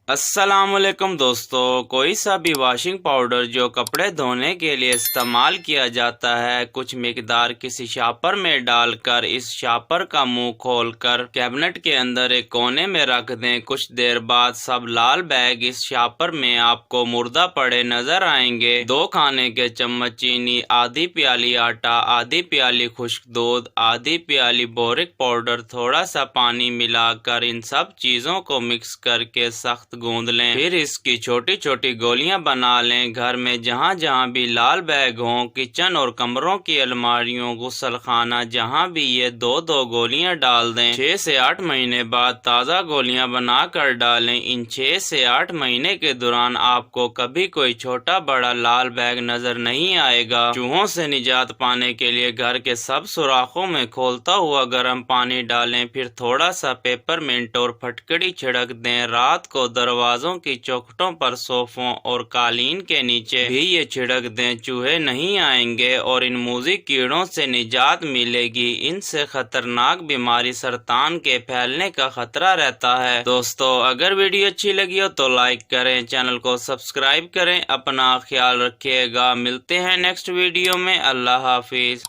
अस्सलामुअलैकुम दोस्तों, कोई सा भी वॉशिंग पाउडर जो कपड़े धोने के लिए इस्तेमाल किया जाता है, कुछ मिकदार किसी शापर में डालकर इस शापर का मुंह खोलकर कैबिनेट के अंदर एक कोने में रख दें। कुछ देर बाद सब लाल बैग इस शापर में आपको मुर्दा पड़े नजर आएंगे। 2 खाने के चम्मच चीनी, आधी प्याली आटा, आधी प्याली खुश्क दूध, आधी प्याली बोरिक पाउडर, थोड़ा सा पानी मिलाकर इन सब चीजों को मिक्स करके सख्त गूंद लें। फिर इसकी छोटी छोटी गोलियां बना लें। घर में जहां जहां भी लाल बैग हों, किचन और कमरों की अलमारियों, गुस्ल खाना, जहां भी ये 2-2 गोलियां डाल दें। 6 से 8 महीने बाद ताज़ा गोलियां बनाकर डालें। इन 6 से 8 महीने के दौरान आपको कभी कोई छोटा बड़ा लाल बैग नजर नहीं आएगा। चूहों से निजात पाने के लिए घर के सब सुराखों में खोलता हुआ गर्म पानी डालें। फिर थोड़ा सा पेपरमिंट और फटकड़ी छिड़क दें। रात को दरवाजों की चौखटों पर, सोफों और कालीन के नीचे भी ये छिड़क दें। चूहे नहीं आएंगे और इन मूजी कीड़ों से निजात मिलेगी। इनसे खतरनाक बीमारी सरतान के फैलने का खतरा रहता है। दोस्तों, अगर वीडियो अच्छी लगी हो तो लाइक करें, चैनल को सब्सक्राइब करें। अपना ख्याल रखिएगा। मिलते हैं नेक्स्ट वीडियो में। अल्लाह हाफिज।